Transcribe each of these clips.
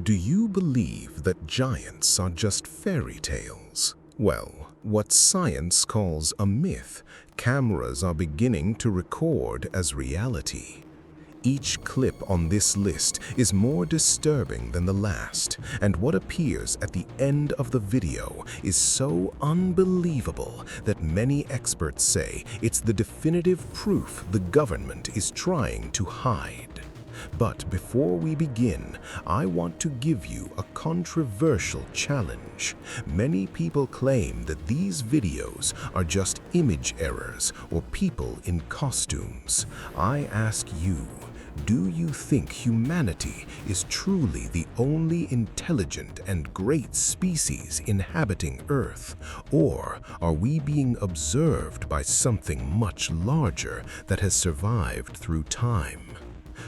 Do you believe that giants are just fairy tales? Well, what science calls a myth, cameras are beginning to record as reality. Each clip on this list is more disturbing than the last, and what appears at the end of the video is so unbelievable that many experts say it's the definitive proof the government is trying to hide. But before we begin, I want to give you a controversial challenge. Many people claim that these videos are just image errors or people in costumes. I ask you, do you think humanity is truly the only intelligent and great species inhabiting Earth? Or are we being observed by something much larger that has survived through time?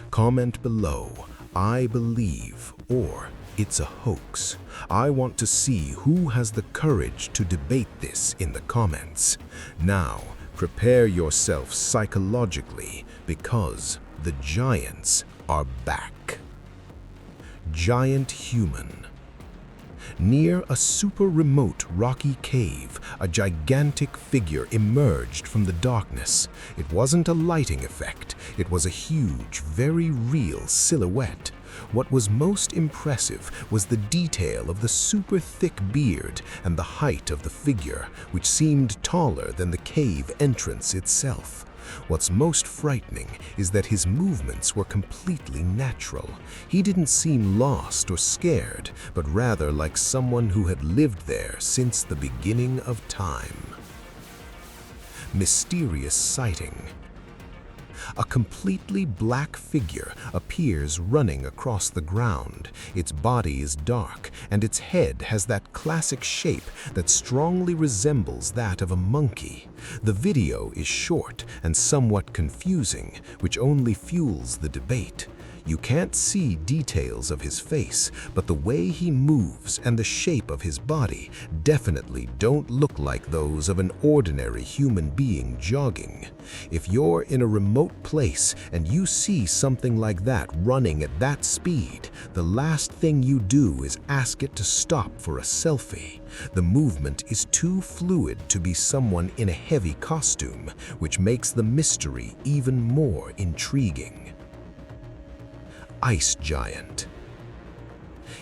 Comment below, I believe, or it's a hoax. I want to see who has the courage to debate this in the comments. Now, prepare yourself psychologically because the giants are back. Giant human. Near a super remote rocky cave, a gigantic figure emerged from the darkness. It wasn't a lighting effect, it was a huge, very real silhouette. What was most impressive was the detail of the super thick beard and the height of the figure, which seemed taller than the cave entrance itself. What's most frightening is that his movements were completely natural. He didn't seem lost or scared, but rather like someone who had lived there since the beginning of time. Mysterious sighting. A completely black figure appears running across the ground. Its body is dark, and its head has that classic shape that strongly resembles that of a monkey. The video is short and somewhat confusing, which only fuels the debate. You can't see details of his face, but the way he moves and the shape of his body definitely don't look like those of an ordinary human being jogging. If you're in a remote place and you see something like that running at that speed, the last thing you do is ask it to stop for a selfie. The movement is too fluid to be someone in a heavy costume, which makes the mystery even more intriguing. Ice giant.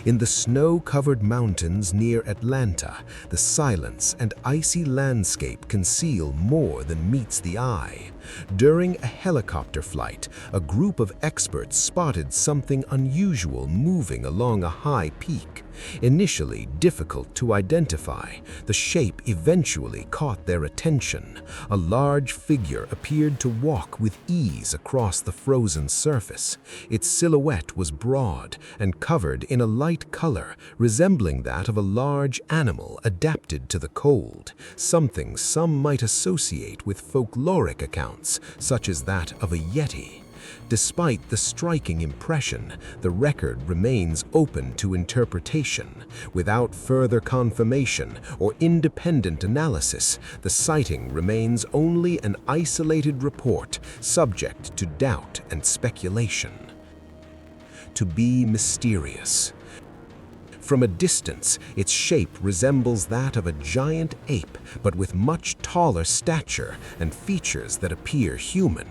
In the snow-covered mountains near Atlanta, the silence and icy landscape conceal more than meets the eye. During a helicopter flight, a group of experts spotted something unusual moving along a high peak. Initially difficult to identify, the shape eventually caught their attention. A large figure appeared to walk with ease across the frozen surface. Its silhouette was broad and covered in a light color, resembling that of a large animal adapted to the cold, something some might associate with folkloric accounts, such as that of a yeti. Despite the striking impression, the record remains open to interpretation. Without further confirmation or independent analysis, the sighting remains only an isolated report, subject to doubt and speculation. To be mysterious. From a distance, its shape resembles that of a giant ape, but with much taller stature and features that appear human.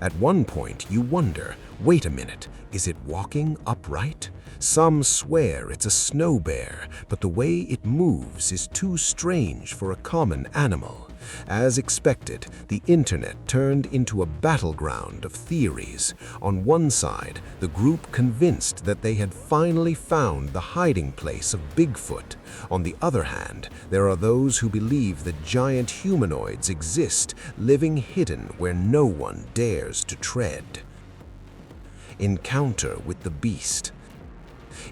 At one point, you wonder, wait a minute, is it walking upright? Some swear it's a snow bear, but the way it moves is too strange for a common animal. As expected, the internet turned into a battleground of theories. On one side, the group convinced that they had finally found the hiding place of Bigfoot. On the other hand, there are those who believe that giant humanoids exist, living hidden where no one dares to tread. Encounter with the beast.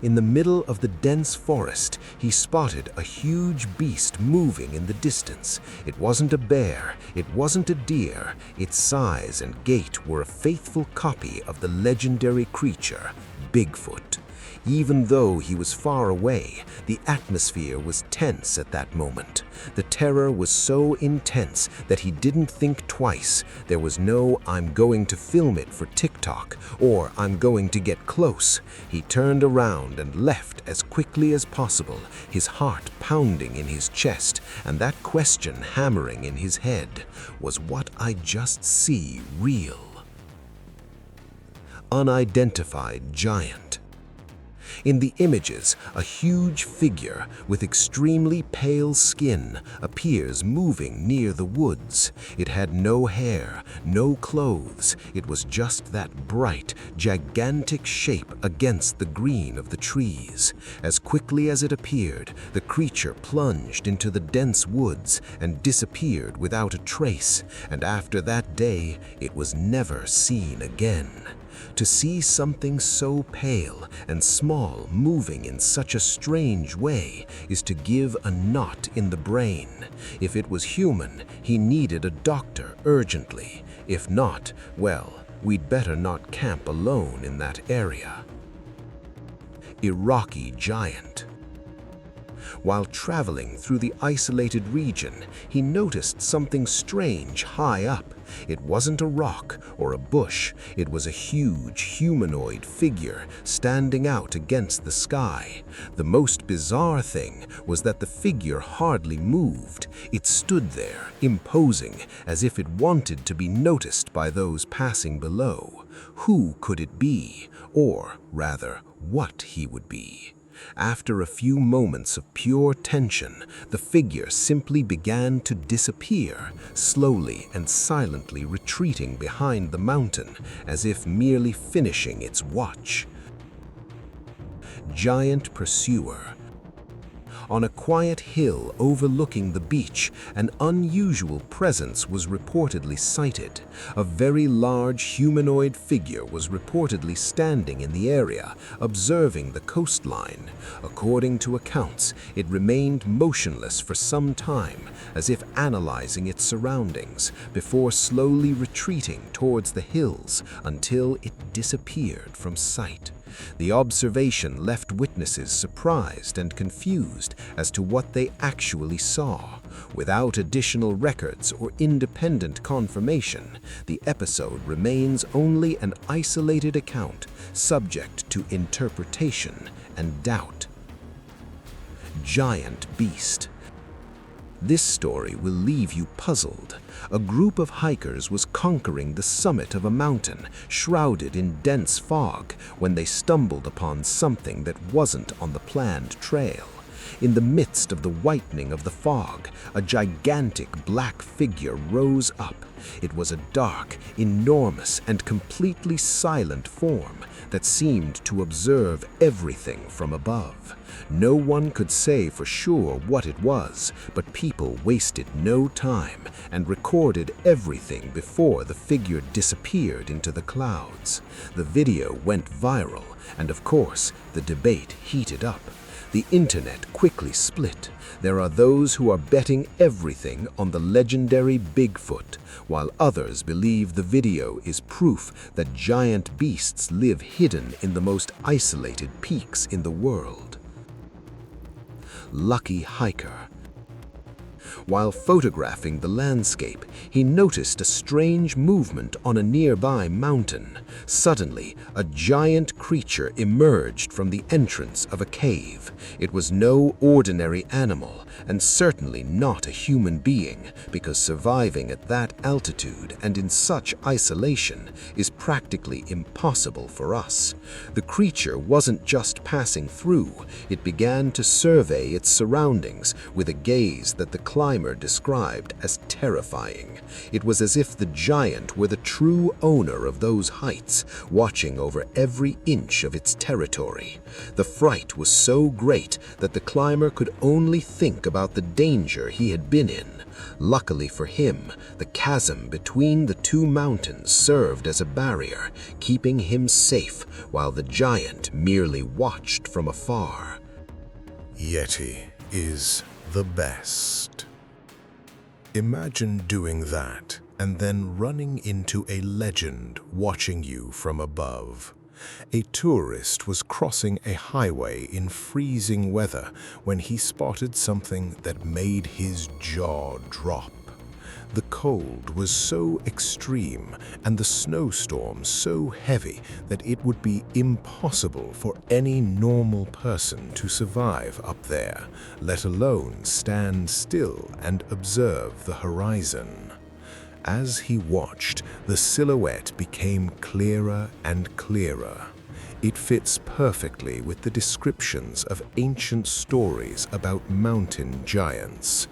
In the middle of the dense forest, he spotted a huge beast moving in the distance. It wasn't a bear, it wasn't a deer. Its size and gait were a faithful copy of the legendary creature, Bigfoot. Even though he was far away, the atmosphere was tense at that moment. The terror was so intense that he didn't think twice. There was no "I'm going to film it for TikTok" or "I'm going to get close." He turned around and left as quickly as possible, his heart pounding in his chest and that question hammering in his head. Was what I just see real? Unidentified giant. In the images, a huge figure with extremely pale skin appears moving near the woods. It had no hair, no clothes. It was just that bright, gigantic shape against the green of the trees. As quickly as it appeared, the creature plunged into the dense woods and disappeared without a trace, and after that day, it was never seen again. To see something so pale and small moving in such a strange way is to give a knot in the brain. If it was human, he needed a doctor urgently. If not, well, we'd better not camp alone in that area. Iraqi giant. While traveling through the isolated region, he noticed something strange high up. It wasn't a rock or a bush. It was a huge humanoid figure standing out against the sky. The most bizarre thing was that the figure hardly moved. It stood there, imposing, as if it wanted to be noticed by those passing below. Who could it be? Or, rather, what he would be? After a few moments of pure tension, the figure simply began to disappear, slowly and silently retreating behind the mountain, as if merely finishing its watch. Giant pursuer. On a quiet hill overlooking the beach, an unusual presence was reportedly sighted. A very large humanoid figure was reportedly standing in the area, observing the coastline. According to accounts, it remained motionless for some time, as if analyzing its surroundings, before slowly retreating towards the hills until it disappeared from sight. The observation left witnesses surprised and confused as to what they actually saw. Without additional records or independent confirmation, the episode remains only an isolated account, subject to interpretation and doubt. Giant beast. This story will leave you puzzled. A group of hikers was conquering the summit of a mountain, shrouded in dense fog, when they stumbled upon something that wasn't on the planned trail. In the midst of the whitening of the fog, a gigantic black figure rose up. It was a dark, enormous, and completely silent form that seemed to observe everything from above. No one could say for sure what it was, but people wasted no time and recorded everything before the figure disappeared into the clouds. The video went viral, and of course, the debate heated up. The internet quickly split. There are those who are betting everything on the legendary Bigfoot, while others believe the video is proof that giant beasts live hidden in the most isolated peaks in the world. Lucky hiker. While photographing the landscape, he noticed a strange movement on a nearby mountain. Suddenly, a giant creature emerged from the entrance of a cave. It was no ordinary animal, and certainly not a human being, because surviving at that altitude and in such isolation is practically impossible for us. The creature wasn't just passing through, it began to survey its surroundings with a gaze that the climber described as terrifying. It was as if the giant were the true owner of those heights, watching over every inch of its territory. The fright was so great that the climber could only think about the danger he had been in. Luckily for him, the chasm between the two mountains served as a barrier, keeping him safe while the giant merely watched from afar. Yeti is the best. Imagine doing that and then running into a legend watching you from above. A tourist was crossing a highway in freezing weather when he spotted something that made his jaw drop. The cold was so extreme and the snowstorm so heavy that it would be impossible for any normal person to survive up there, let alone stand still and observe the horizon. As he watched, the silhouette became clearer and clearer. It fits perfectly with the descriptions of ancient stories about mountain giants.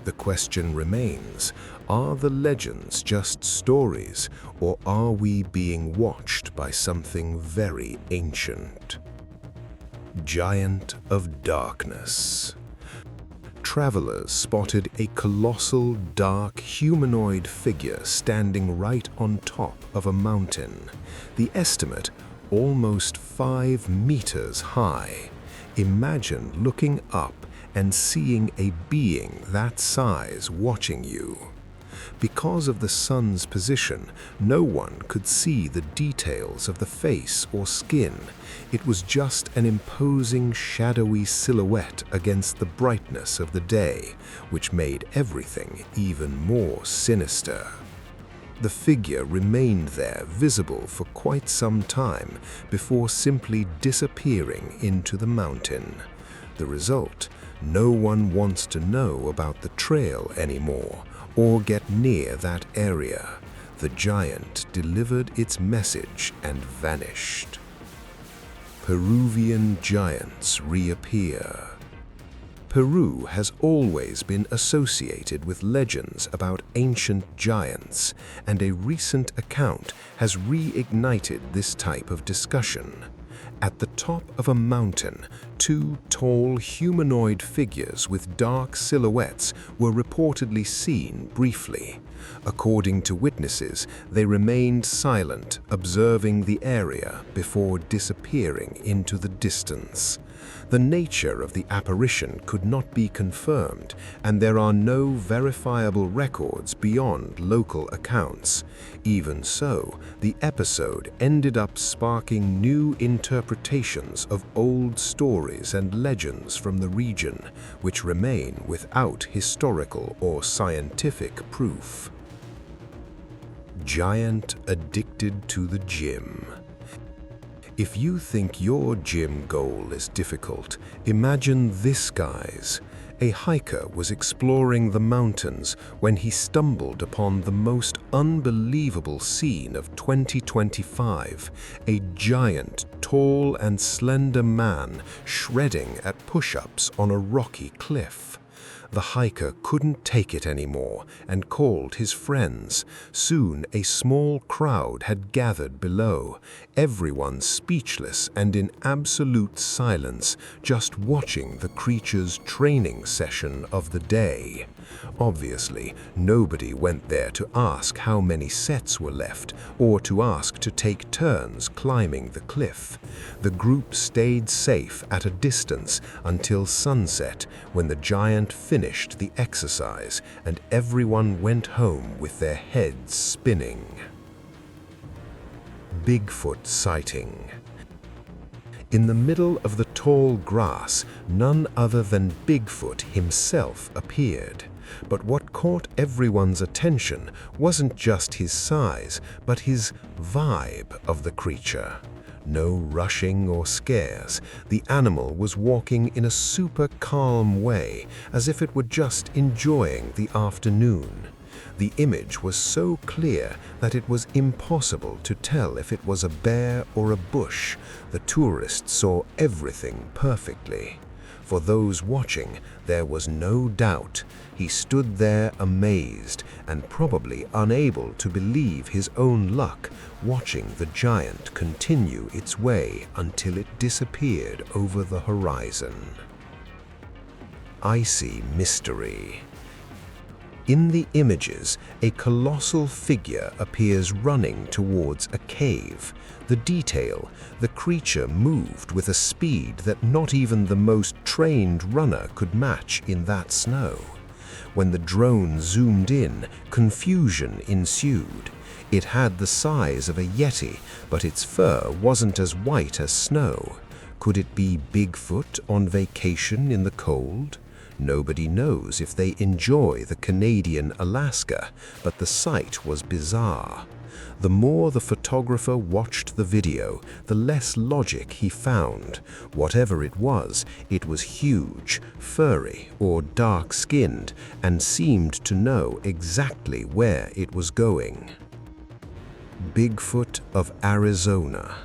The question remains, are the legends just stories, or are we being watched by something very ancient? Giant of Darkness. Travelers spotted a colossal, dark, humanoid figure standing right on top of a mountain. The estimate, almost 5 meters high. Imagine looking up and seeing a being that size watching you. Because of the sun's position, no one could see the details of the face or skin. It was just an imposing, shadowy silhouette against the brightness of the day, which made everything even more sinister. The figure remained there visible for quite some time before simply disappearing into the mountain. The result, no one wants to know about the trail anymore or get near that area. The giant delivered its message and vanished. Peruvian giants reappear. Peru has always been associated with legends about ancient giants, and a recent account has reignited this type of discussion. At the top of a mountain, 2 tall humanoid figures with dark silhouettes were reportedly seen briefly. According to witnesses, they remained silent, observing the area before disappearing into the distance. The nature of the apparition could not be confirmed, and there are no verifiable records beyond local accounts. Even so, the episode ended up sparking new interpretations of old stories and legends from the region, which remain without historical or scientific proof. Giant addicted to the gym. If you think your gym goal is difficult, imagine this guy's. A hiker was exploring the mountains when he stumbled upon the most unbelievable scene of 2025, a giant, tall and slender man shredding at push-ups on a rocky cliff. The hiker couldn't take it anymore and called his friends. Soon a small crowd had gathered below, everyone speechless and in absolute silence, just watching the creature's training session of the day. Obviously, nobody went there to ask how many sets were left or to ask to take turns climbing the cliff. The group stayed safe at a distance until sunset, when the giant finished the exercise and everyone went home with their heads spinning. Bigfoot sighting. In the middle of the tall grass, none other than Bigfoot himself appeared. But what caught everyone's attention wasn't just his size, but his vibe of the creature. No rushing or scares. The animal was walking in a super calm way, as if it were just enjoying the afternoon. The image was so clear that it was impossible to tell if it was a bear or a bush. The tourists saw everything perfectly. For those watching, there was no doubt. He stood there amazed and probably unable to believe his own luck, watching the giant continue its way until it disappeared over the horizon. Icy mystery. In the images, a colossal figure appears running towards a cave. The detail, the creature moved with a speed that not even the most trained runner could match in that snow. When the drone zoomed in, confusion ensued. It had the size of a yeti, but its fur wasn't as white as snow. Could it be Bigfoot on vacation in the cold? Nobody knows if they enjoy the Canadian Alaska, but the sight was bizarre. The more the photographer watched the video, the less logic he found. Whatever it was huge, furry, or dark-skinned, and seemed to know exactly where it was going. Bigfoot of Arizona.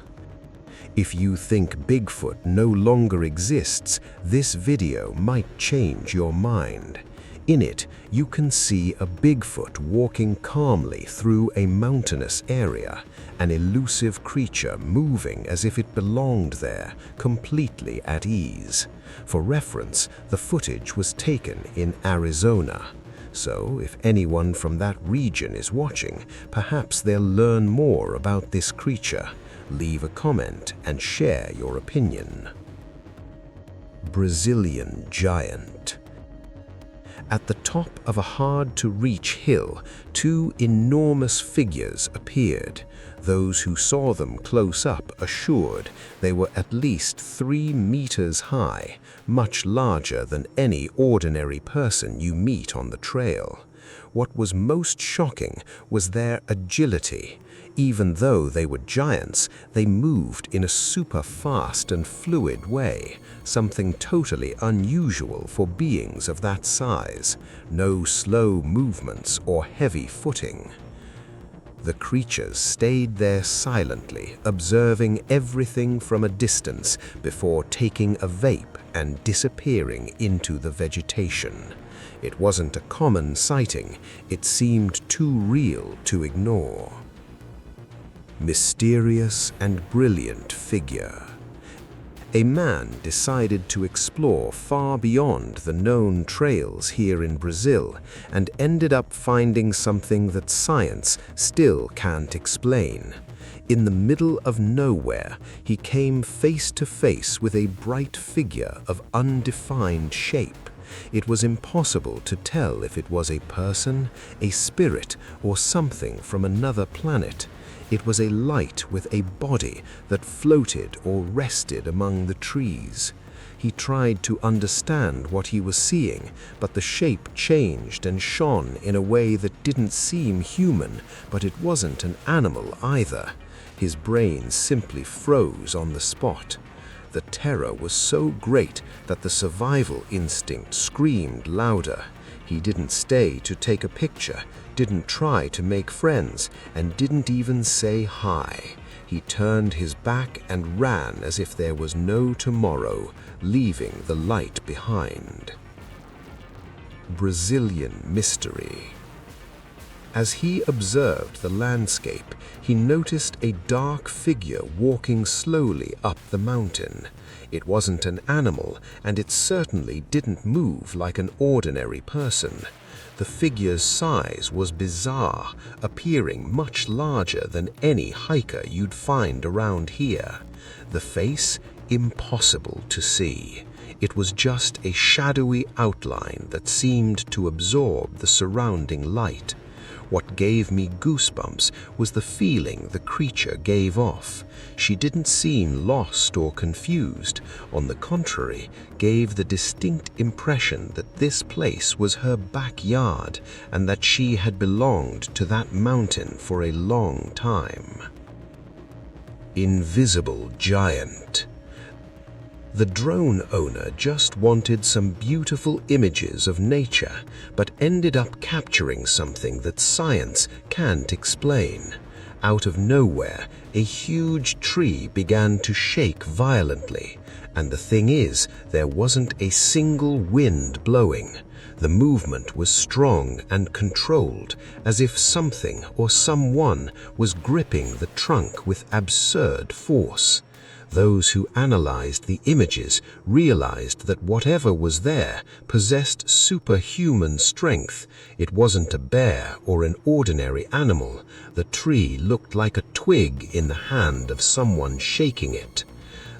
If you think Bigfoot no longer exists, this video might change your mind. In it, you can see a Bigfoot walking calmly through a mountainous area, an elusive creature moving as if it belonged there, completely at ease. For reference, the footage was taken in Arizona. So, if anyone from that region is watching, perhaps they'll learn more about this creature. Leave a comment and share your opinion. Brazilian giant. At the top of a hard-to-reach hill, two enormous figures appeared. Those who saw them close up assured they were at least 3 meters high, much larger than any ordinary person you meet on the trail. What was most shocking was their agility. Even though they were giants, they moved in a super fast and fluid way, something totally unusual for beings of that size. No slow movements or heavy footing. The creatures stayed there silently, observing everything from a distance before taking a vape and disappearing into the vegetation. It wasn't a common sighting. It seemed too real to ignore. Mysterious and brilliant figure. A man decided to explore far beyond the known trails here in Brazil and ended up finding something that science still can't explain. In the middle of nowhere, he came face to face with a bright figure of undefined shape. It was impossible to tell if it was a person, a spirit, or something from another planet. It was a light with a body that floated or rested among the trees. He tried to understand what he was seeing, but the shape changed and shone in a way that didn't seem human, but it wasn't an animal either. His brain simply froze on the spot. The terror was so great that the survival instinct screamed louder. He didn't stay to take a picture, didn't try to make friends, and didn't even say hi. He turned his back and ran as if there was no tomorrow, leaving the light behind. Brazilian mystery. As he observed the landscape, he noticed a dark figure walking slowly up the mountain. It wasn't an animal, and it certainly didn't move like an ordinary person. The figure's size was bizarre, appearing much larger than any hiker you'd find around here. The face, impossible to see. It was just a shadowy outline that seemed to absorb the surrounding light. What gave me goosebumps was the feeling the creature gave off. She didn't seem lost or confused. On the contrary, gave the distinct impression that this place was her backyard and that she had belonged to that mountain for a long time. Invisible giant. The drone owner just wanted some beautiful images of nature, but ended up capturing something that science can't explain. Out of nowhere, a huge tree began to shake violently, and the thing is, there wasn't a single wind blowing. The movement was strong and controlled, as if something or someone was gripping the trunk with absurd force. Those who analyzed the images realized that whatever was there possessed superhuman strength. It wasn't a bear or an ordinary animal. The tree looked like a twig in the hand of someone shaking it.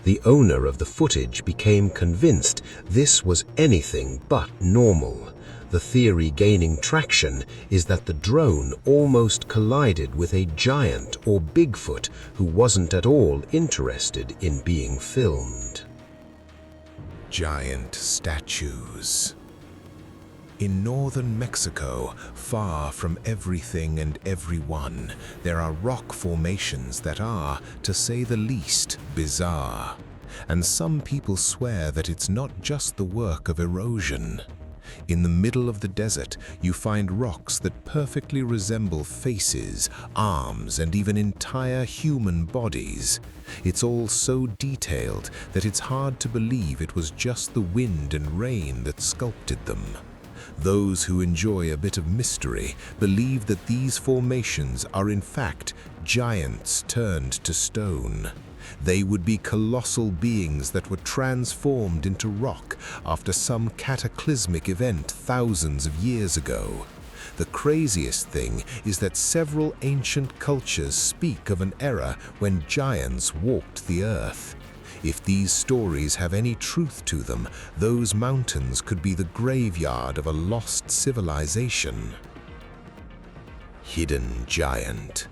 The owner of the footage became convinced this was anything but normal. The theory gaining traction is that the drone almost collided with a giant or Bigfoot who wasn't at all interested in being filmed. Giant statues. In northern Mexico, far from everything and everyone, there are rock formations that are, to say the least, bizarre. And some people swear that it's not just the work of erosion. In the middle of the desert, you find rocks that perfectly resemble faces, arms, and even entire human bodies. It's all so detailed that it's hard to believe it was just the wind and rain that sculpted them. Those who enjoy a bit of mystery believe that these formations are in fact giants turned to stone. They would be colossal beings that were transformed into rock after some cataclysmic event thousands of years ago. The craziest thing is that several ancient cultures speak of an era when giants walked the earth. If these stories have any truth to them, those mountains could be the graveyard of a lost civilization. Hidden giant.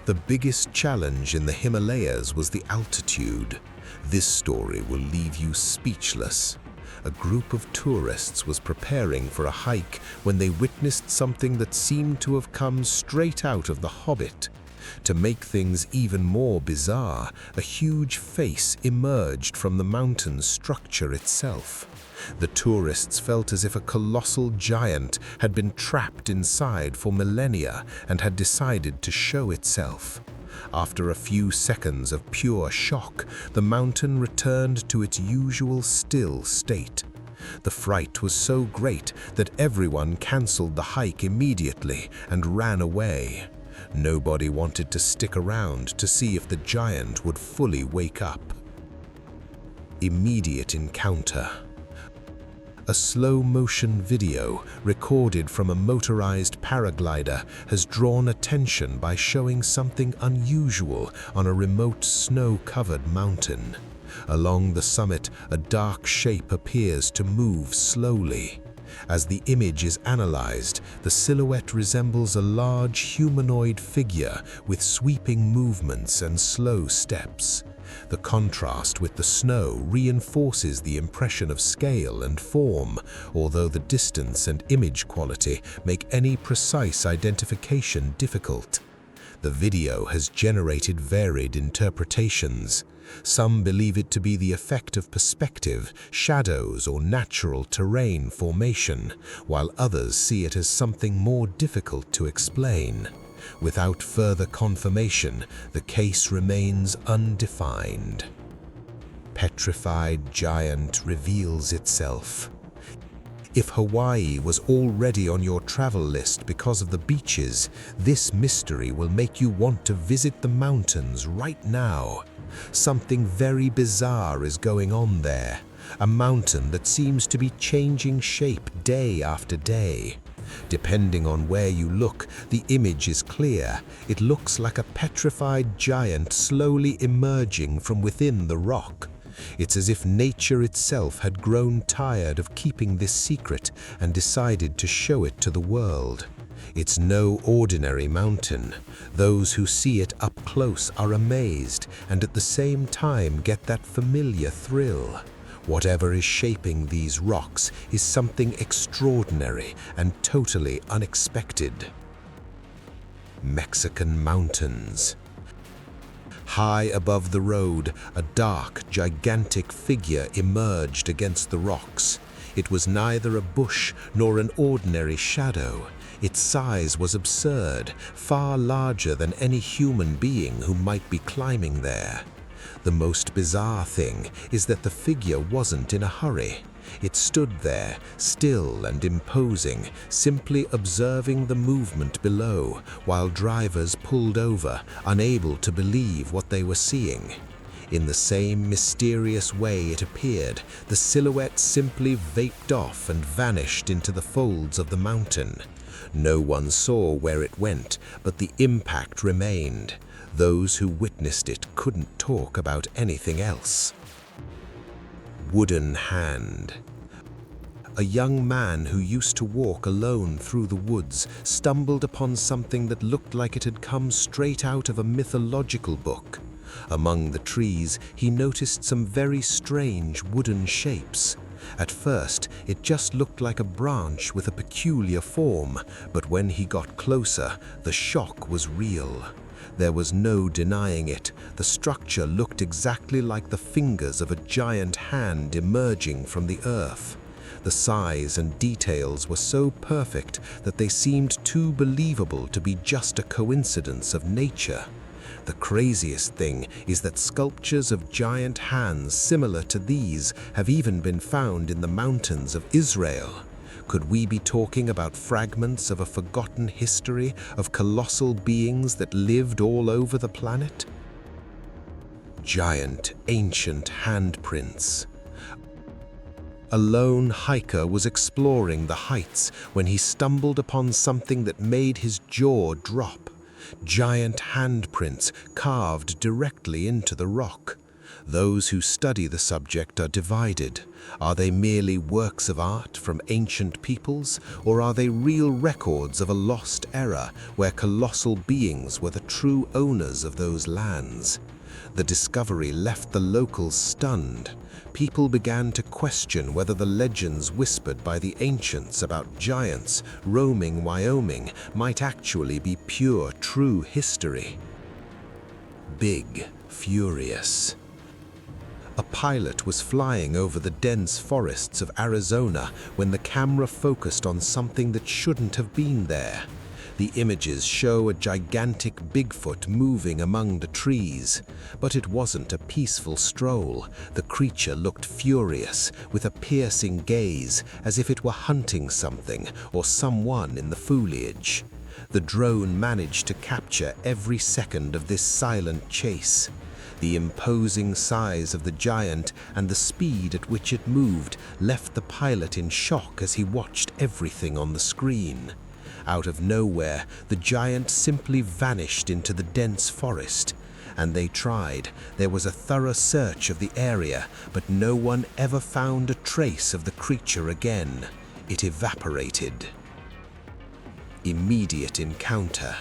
The biggest challenge in the Himalayas was the altitude. This story will leave you speechless. A group of tourists was preparing for a hike when they witnessed something that seemed to have come straight out of The Hobbit. To make things even more bizarre, a huge face emerged from the mountain's structure itself. The tourists felt as if a colossal giant had been trapped inside for millennia and had decided to show itself. After a few seconds of pure shock, the mountain returned to its usual still state. The fright was so great that everyone cancelled the hike immediately and ran away. Nobody wanted to stick around to see if the giant would fully wake up. Immediate encounter. A slow-motion video recorded from a motorized paraglider has drawn attention by showing something unusual on a remote snow-covered mountain. Along the summit, a dark shape appears to move slowly. As the image is analyzed, the silhouette resembles a large humanoid figure with sweeping movements and slow steps. The contrast with the snow reinforces the impression of scale and form, although the distance and image quality make any precise identification difficult. The video has generated varied interpretations. Some believe it to be the effect of perspective, shadows, or natural terrain formation, while others see it as something more difficult to explain. Without further confirmation, the case remains undefined. Petrified giant reveals itself. If Hawaii was already on your travel list because of the beaches, this mystery will make you want to visit the mountains right now. Something very bizarre is going on there. A mountain that seems to be changing shape day after day. Depending on where you look, the image is clear. It looks like a petrified giant slowly emerging from within the rock. It's as if nature itself had grown tired of keeping this secret and decided to show it to the world. It's no ordinary mountain. Those who see it up close are amazed and at the same time get that familiar thrill. Whatever is shaping these rocks is something extraordinary and totally unexpected. Mexican mountains. High above the road, a dark, gigantic figure emerged against the rocks. It was neither a bush nor an ordinary shadow. Its size was absurd, far larger than any human being who might be climbing there. The most bizarre thing is that the figure wasn't in a hurry. It stood there, still and imposing, simply observing the movement below, while drivers pulled over, unable to believe what they were seeing. In the same mysterious way it appeared, the silhouette simply vaped off and vanished into the folds of the mountain. No one saw where it went, but the impact remained. Those who witnessed it couldn't talk about anything else. Wooden hand. a young man who used to walk alone through the woods stumbled upon something that looked like it had come straight out of a mythological book. Among the trees, he noticed some very strange wooden shapes. At first, it just looked like a branch with a peculiar form, but when he got closer, the shock was real. There was no denying it. The structure looked exactly like the fingers of a giant hand emerging from the earth. The size and details were so perfect that they seemed too believable to be just a coincidence of nature. The craziest thing is that sculptures of giant hands similar to these have even been found in the mountains of Israel. Could we be talking about fragments of a forgotten history of colossal beings that lived all over the planet? Giant, ancient handprints. A lone hiker was exploring the heights when he stumbled upon something that made his jaw drop. Giant handprints carved directly into the rock. Those who study the subject are divided. Are they merely works of art from ancient peoples, or are they real records of a lost era where colossal beings were the true owners of those lands? The discovery left the locals stunned. People began to question whether the legends whispered by the ancients about giants roaming Wyoming might actually be pure, true history. Big, furious. A pilot was flying over the dense forests of Arizona when the camera focused on something that shouldn't have been there. The images show a gigantic Bigfoot moving among the trees, but it wasn't a peaceful stroll. The creature looked furious, with a piercing gaze, as if it were hunting something or someone in the foliage. The drone managed to capture every second of this silent chase. The imposing size of the giant and the speed at which it moved left the pilot in shock as he watched everything on the screen. Out of nowhere, the giant simply vanished into the dense forest. And they tried. There was a thorough search of the area, but no one ever found a trace of the creature again. It evaporated. Immediate encounter.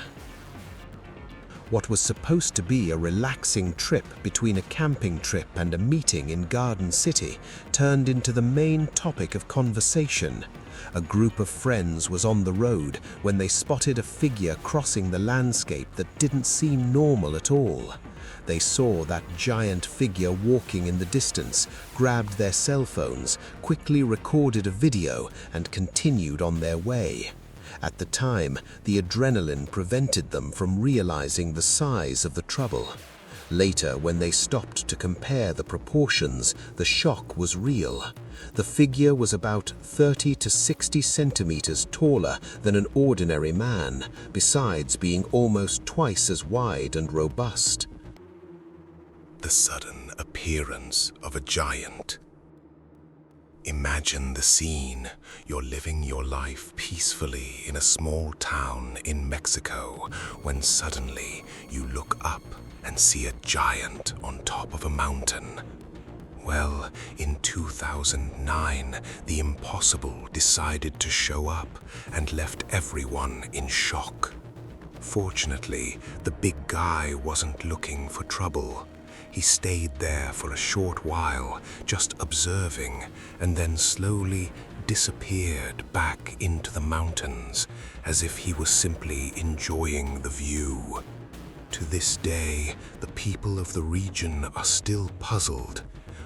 What was supposed to be a relaxing trip between a camping trip and a meeting in Garden City turned into the main topic of conversation. A group of friends was on the road when they spotted a figure crossing the landscape that didn't seem normal at all. They saw that giant figure walking in the distance, grabbed their cell phones, quickly recorded a video, and continued on their way. At the time, the adrenaline prevented them from realizing the size of the trouble. Later, when they stopped to compare the proportions, the shock was real. The figure was about 30 to 60 centimeters taller than an ordinary man, besides being almost twice as wide and robust. The sudden appearance of a giant. Imagine the scene. You're living your life peacefully in a small town in Mexico when suddenly you look up and see a giant on top of a mountain. Well, in 2009, the impossible decided to show up and left everyone in shock. Fortunately, the big guy wasn't looking for trouble. He stayed there for a short while, just observing, and then slowly disappeared back into the mountains, as if he was simply enjoying the view. To this day, the people of the region are still puzzled.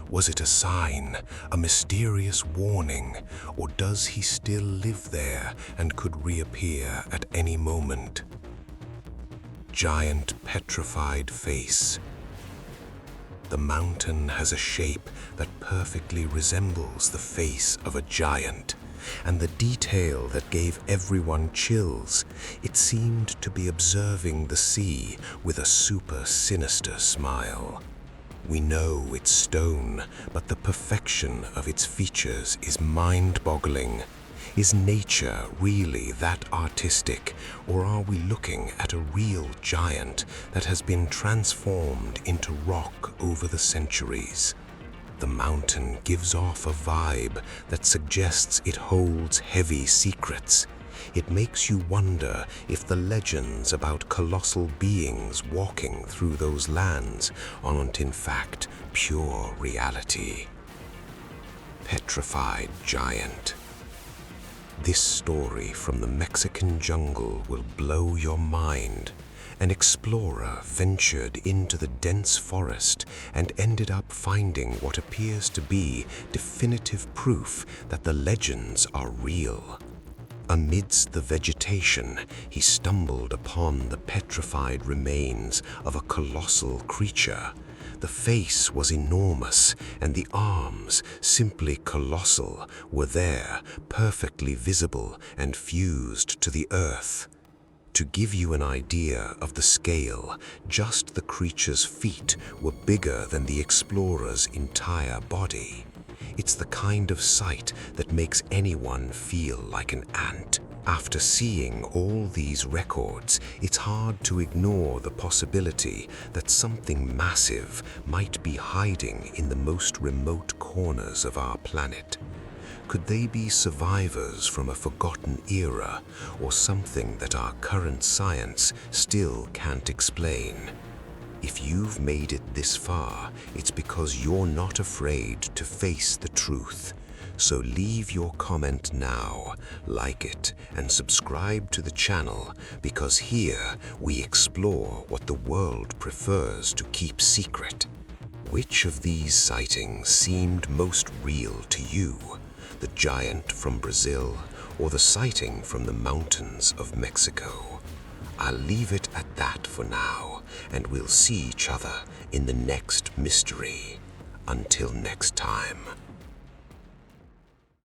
Was it a sign, a mysterious warning, or does he still live there and could reappear at any moment? Giant petrified face. The mountain has a shape that perfectly resembles the face of a giant, and the detail that gave everyone chills, it seemed to be observing the sea with a super sinister smile. We know it's stone, but the perfection of its features is mind-boggling. Is nature really that artistic, or are we looking at a real giant that has been transformed into rock over the centuries? The mountain gives off a vibe that suggests it holds heavy secrets. It makes you wonder if the legends about colossal beings walking through those lands aren't in fact pure reality. Petrified giant. This story from the Mexican jungle will blow your mind. An explorer ventured into the dense forest and ended up finding what appears to be definitive proof that the legends are real. Amidst the vegetation, he stumbled upon the petrified remains of a colossal creature. The face was enormous, and the arms, simply colossal, were there, perfectly visible and fused to the earth. To give you an idea of the scale, just the creature's feet were bigger than the explorer's entire body. It's the kind of sight that makes anyone feel like an ant. After seeing all these records, it's hard to ignore the possibility that something massive might be hiding in the most remote corners of our planet. Could they be survivors from a forgotten era, or something that our current science still can't explain? If you've made it this far, it's because you're not afraid to face the truth. So leave your comment now, like it, and subscribe to the channel, because here we explore what the world prefers to keep secret. Which of these sightings seemed most real to you? The giant from Brazil, or the sighting from the mountains of Mexico? I'll leave it at that for now, and we'll see each other in the next mystery. Until next time.